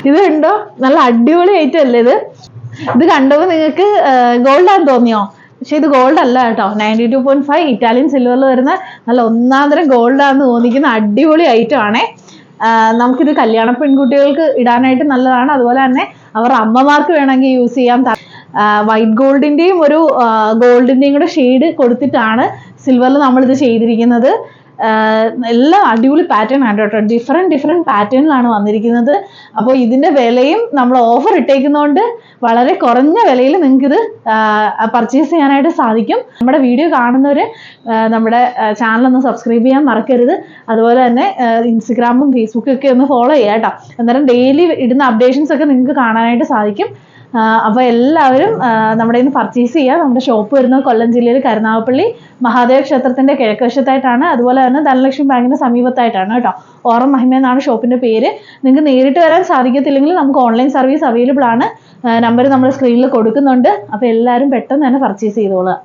ഇത് കണ്ടോ, നല്ല അടിപൊളി ഐറ്റം അല്ലേ ഇത്. ഇത് കണ്ടപ്പോൾ നിങ്ങൾക്ക് ഗോൾഡ് ആണെന്ന് തോന്നിയോ? പക്ഷെ ഇത് ഗോൾഡ് അല്ല കേട്ടോ. 92.5 ഇറ്റാലിയൻ സിൽവറിൽ വരുന്ന നല്ല ഒന്നാന്തരം ഗോൾഡ് ആണെന്ന് തോന്നിക്കുന്ന അടിപൊളി ഐറ്റം ആണേ. നമുക്കിത് കല്യാണ പെൺകുട്ടികൾക്ക് ഇടാനായിട്ട് നല്ലതാണ്. അതുപോലെ തന്നെ അവരുടെ അമ്മമാർക്ക് വേണമെങ്കിൽ യൂസ് ചെയ്യാം. വൈറ്റ് ഗോൾഡിന്റെയും ഒരു ഗോൾഡിന്റെയും കൂടെ ഷെയ്ഡ് കൊടുത്തിട്ടാണ് സിൽവറിൽ നമ്മളിത് ചെയ്തിരിക്കുന്നത്. എല്ലാം അടിപൊളി പാറ്റേൺ ആണ് കേട്ടോ. ഡിഫറെന്റ് പാറ്റേണിലാണ് വന്നിരിക്കുന്നത്. അപ്പോൾ ഇതിന്റെ വിലയും നമ്മൾ ഓഫർ ഇട്ടേക്കുന്നതുകൊണ്ട് വളരെ കുറഞ്ഞ വിലയിൽ നിങ്ങൾക്കിത് പർച്ചേസ് ചെയ്യാനായിട്ട് സാധിക്കും. നമ്മുടെ വീഡിയോ കാണുന്നവർ നമ്മുടെ ചാനൽ ഒന്ന് സബ്സ്ക്രൈബ് ചെയ്യാൻ മറക്കരുത്. അതുപോലെ തന്നെ ഇൻസ്റ്റഗ്രാമും ഫേസ്ബുക്കും ഒക്കെ ഒന്ന് ഫോളോ ചെയ്യാം കേട്ടോ. അന്നേരം ഡെയിലി ഇടുന്ന അപ്ഡേഷൻസ് ഒക്കെ നിങ്ങൾക്ക് കാണാനായിട്ട് സാധിക്കും. അപ്പോൾ എല്ലാവരും നമ്മുടെ ഇന്ന് പർച്ചേസ് ചെയ്യുക. നമ്മുടെ ഷോപ്പ് വരുന്നത് കൊല്ലം ജില്ലയിൽ കരുനാഗപ്പള്ളി മഹാദേവ ക്ഷേത്രത്തിന്റെ കിഴക്കുവശത്തായിട്ടാണ്. അതുപോലെ തന്നെ ധനലക്ഷ്മി ബാങ്കിന്റെ സമീപത്തായിട്ടാണ് കേട്ടോ. ഓറം മഹിമ എന്നാണ് ഷോപ്പിന്റെ പേര്. നിങ്ങൾക്ക് നേരിട്ട് വരാൻ സാധിക്കത്തില്ലെങ്കിൽ നമുക്ക് ഓൺലൈൻ സർവീസ് അവൈലബിൾ ആണ്. നമ്പർ നമ്മൾ സ്ക്രീനിൽ കൊടുക്കുന്നുണ്ട്. അപ്പോൾ എല്ലാവരും പെട്ടെന്ന് തന്നെ പർച്ചേസ് ചെയ്തോളുക.